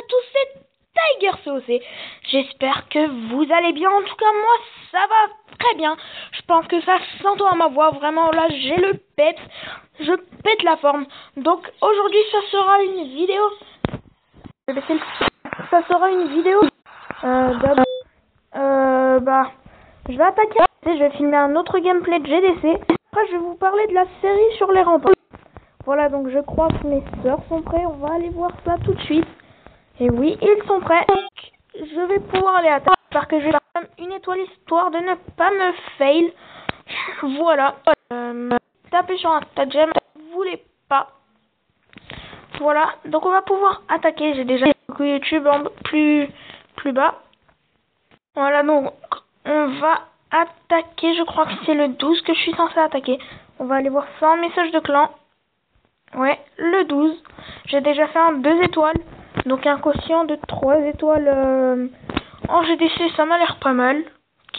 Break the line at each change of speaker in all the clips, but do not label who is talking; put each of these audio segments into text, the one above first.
tous, c'est TigerCOC. J'espère que vous allez bien. En tout cas, moi, ça va très bien. Je pense que ça s'entend à ma voix. Vraiment, là, j'ai le peps. Je pète la forme. Donc, aujourd'hui, ça sera une vidéo. Ça sera une vidéo. Je vais attaquer. Je vais filmer un autre gameplay de GDC. Après, je vais vous parler de la série sur les remparts. Voilà, donc je crois que mes soeurs sont prêts. On va aller voir ça tout de suite. Et oui, ils sont prêts. Donc, je vais pouvoir les attaquer. J'espère que je vais faire une étoile histoire de ne pas me fail. Voilà. Tapez sur un tas de j'aime. Vous voulez pas. Voilà. Donc, on va pouvoir attaquer. J'ai déjà YouTube en plus bas. Voilà, donc on va attaquer. Je crois que c'est le 12 que je suis censé attaquer. On va aller voir ça en message de clan. Ouais, le 12. J'ai déjà fait un 2 étoiles. Donc un quotient de 3 étoiles en GDC, ça m'a l'air pas mal.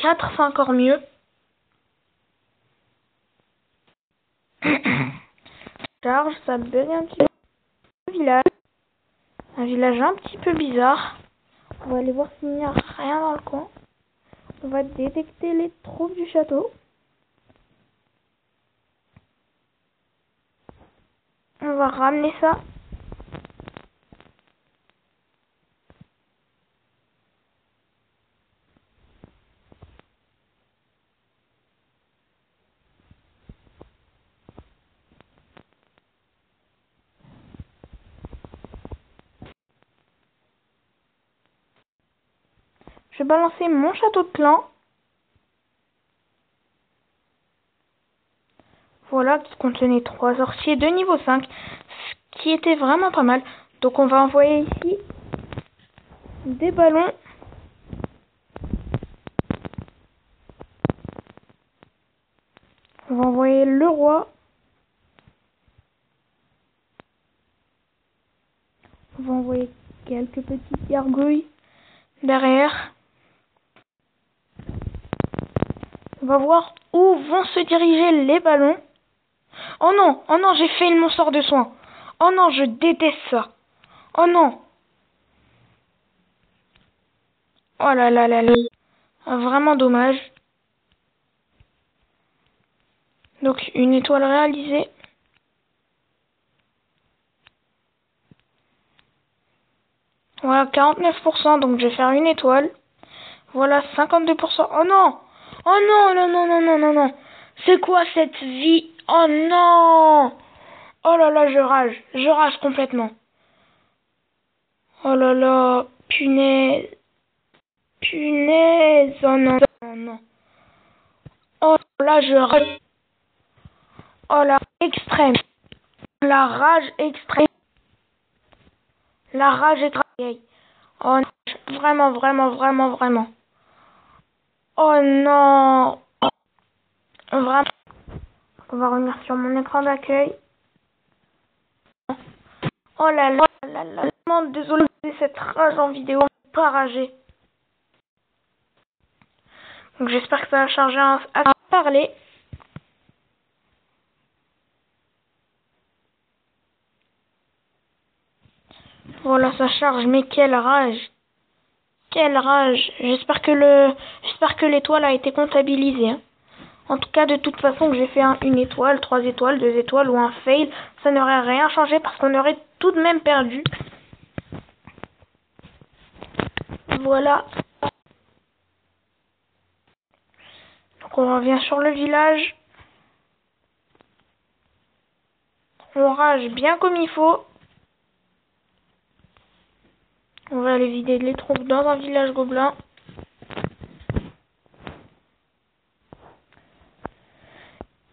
4, c'est encore mieux. Charge, ça bug un petit peu. Un village un petit peu bizarre. On va aller voir s'il n'y a rien dans le coin. On va détecter les troupes du château. On va ramener ça. Je vais balancer mon château de clan. Voilà, qui contenait 3 sorciers de niveau 5. Ce qui était vraiment pas mal. Donc on va envoyer ici des ballons. On va envoyer le roi. On va envoyer quelques petites gargouilles derrière. On va voir où vont se diriger les ballons. Oh non, j'ai failli mon sort de soin. Oh non, je déteste ça. Oh non. Oh là là là là. Vraiment dommage. Donc une étoile réalisée. Voilà, 49%, donc je vais faire une étoile. Voilà, 52%. Oh non. Oh non, non, non, non, non, non, non. C'est quoi cette vie? Oh non. Oh là là, je rage complètement. Oh là là, punaise. Punaise, oh non, non, non. Oh là, je rage. Oh la extrême. La rage extrême. La rage extrême. Oh non, vraiment, vraiment, vraiment, vraiment. Oh non. Vraiment. On va revenir sur mon écran d'accueil. Oh là là là là. Vraiment désolé de cette rage en vidéo. Pas ragé. Donc j'espère que ça va charger à parler. Voilà, ça charge, mais quelle rage. Quelle rage. J'espère que l'étoile a été comptabilisée. Hein. En tout cas, de toute façon, que j'ai fait une étoile, 3 étoiles, 2 étoiles ou un fail, ça n'aurait rien changé parce qu'on aurait tout de même perdu. Voilà. Donc on revient sur le village. On rage bien comme il faut. On va aller vider les troupes dans un village gobelin.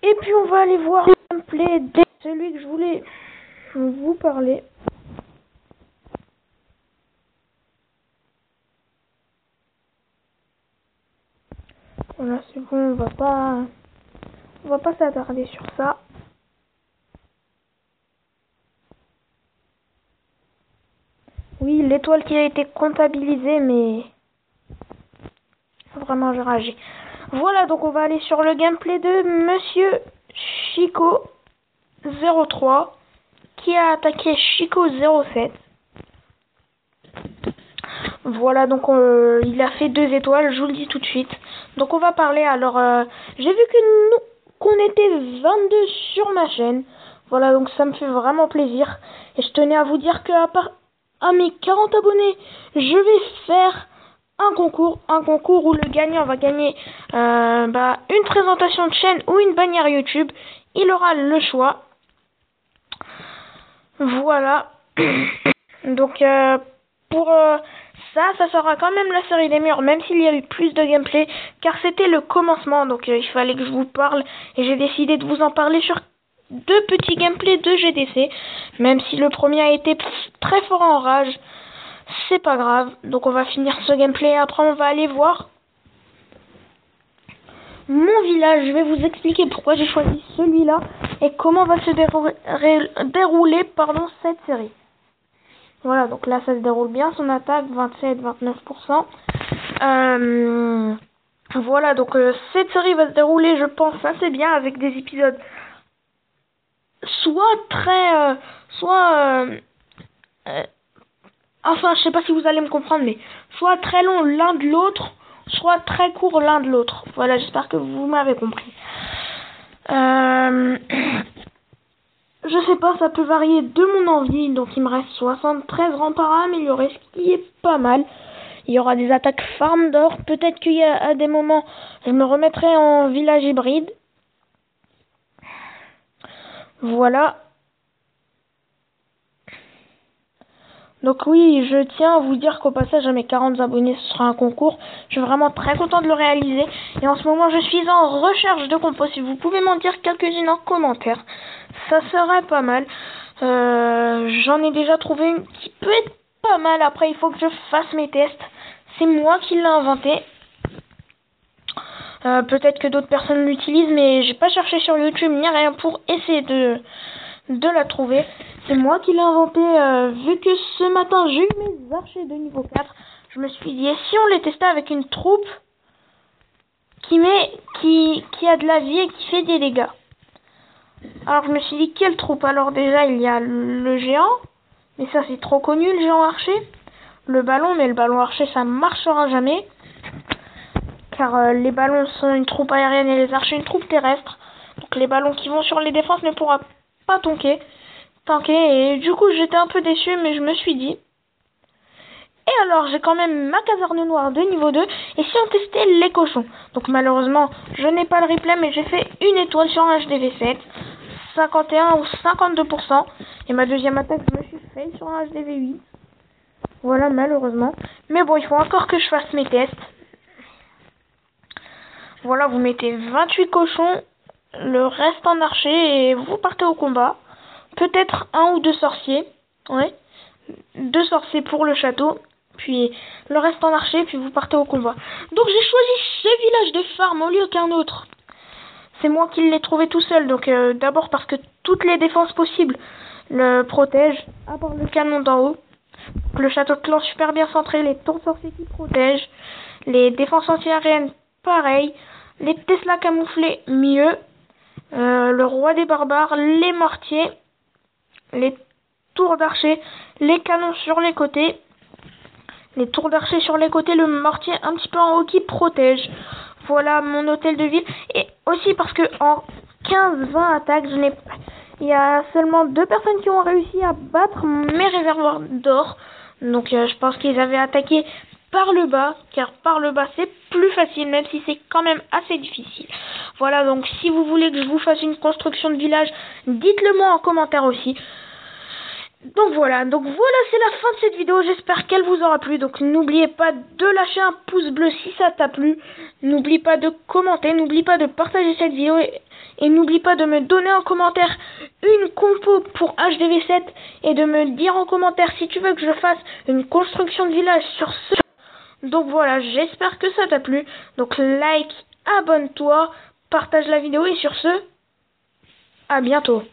Et puis on va aller voir le gameplay de celui que je voulais vous parler. Voilà, c'est bon, on va pas s'attarder sur ça. Oui, l'étoile qui a été comptabilisée, mais vraiment j'ai ragé. Voilà, donc on va aller sur le gameplay de Monsieur Chico 03 qui a attaqué Chico 07. Voilà, donc il a fait 2 étoiles, je vous le dis tout de suite. Donc on va parler, alors j'ai vu qu'on était 22 sur ma chaîne. Voilà, donc ça me fait vraiment plaisir. Et je tenais à vous dire que à mes 40 abonnés, je vais faire un concours où le gagnant va gagner une présentation de chaîne ou une bannière YouTube. Il aura le choix. Voilà. Donc pour ça sera quand même la série des murs, même s'il y a eu plus de gameplay, car c'était le commencement, donc il fallait que je vous parle, et j'ai décidé de vous en parler sur 2 petits gameplays de GDC, même si le premier a été très fort en rage, c'est pas grave, donc on va finir ce gameplay, après on va aller voir mon village, je vais vous expliquer pourquoi j'ai choisi celui-là, et comment va se dérouler cette série. Voilà, donc là ça se déroule bien, son attaque 27-29%. Voilà, donc cette série va se dérouler, je pense, assez bien avec des épisodes soit très, enfin, je sais pas si vous allez me comprendre, mais soit très long l'un de l'autre, soit très court l'un de l'autre. Voilà, j'espère que vous m'avez compris. Je sais pas, ça peut varier de mon envie, donc il me reste 73 remparts à améliorer, ce qui est pas mal. Il y aura des attaques farm d'or, peut-être qu'il y a à des moments, je me remettrai en village hybride. Voilà. Donc oui, je tiens à vous dire qu'au passage à mes 40 abonnés, ce sera un concours. Je suis vraiment très content de le réaliser. Et en ce moment, je suis en recherche de compos. Si vous pouvez m'en dire quelques-unes en commentaire, ça serait pas mal. J'en ai déjà trouvé une qui peut être pas mal. Après, il faut que je fasse mes tests. C'est moi qui l'ai inventé. Peut-être que d'autres personnes l'utilisent, mais j'ai pas cherché sur YouTube ni rien pour essayer de la trouver. C'est moi qui l'ai inventé, vu que ce matin j'ai eu mes archers de niveau 4, je me suis dit, et si on les testait avec une troupe qui a de la vie et qui fait des dégâts. Alors je me suis dit, quelle troupe? Alors déjà il y a le géant, mais ça c'est trop connu, le géant archer. Le ballon, mais le ballon archer ça marchera jamais, car les ballons sont une troupe aérienne et les archers une troupe terrestre. Donc les ballons qui vont sur les défenses ne pourront pas tanker, et du coup j'étais un peu déçu, mais je me suis dit, et alors j'ai quand même ma caserne noire de niveau 2, et si on testait les cochons? Donc malheureusement je n'ai pas le replay, mais j'ai fait une étoile sur un HDV7, 51 ou 52%, et ma deuxième attaque je me suis fail sur un HDV8. Voilà, malheureusement, mais bon, il faut encore que je fasse mes tests. Voilà, vous mettez 28 cochons, le reste en archer, et vous partez au combat. Peut-être 1 ou 2 sorciers, ouais, 2 sorciers pour le château, puis le reste en archer, puis vous partez au combat. Donc j'ai choisi ce village de farm au lieu qu'un autre. C'est moi qui l'ai trouvé tout seul, donc d'abord parce que toutes les défenses possibles le protègent, à part le canon d'en haut. Le château de clan super bien centré, les tours sorciers qui protègent, les défenses anti-aériennes pareil, les Tesla camouflés mieux, le roi des barbares, les mortiers, les tours d'archer, les canons sur les côtés, les tours d'archer sur les côtés, le mortier un petit peu en haut qui protège. Voilà mon hôtel de ville. Et aussi parce que en 15-20 attaques, il y a seulement 2 personnes qui ont réussi à battre mes réservoirs d'or. Donc je pense qu'ils avaient attaqué par le bas, car par le bas c'est plus facile, même si c'est quand même assez difficile. Voilà, donc si vous voulez que je vous fasse une construction de village, dites-le moi en commentaire aussi. Donc voilà, c'est la fin de cette vidéo, j'espère qu'elle vous aura plu. Donc n'oubliez pas de lâcher un pouce bleu si ça t'a plu. N'oublie pas de commenter, n'oublie pas de partager cette vidéo et n'oublie pas de me donner en commentaire une compo pour HDV7 et de me dire en commentaire si tu veux que je fasse une construction de village sur ce. Donc voilà, j'espère que ça t'a plu. Donc like, abonne-toi, partage la vidéo et sur ce, à bientôt.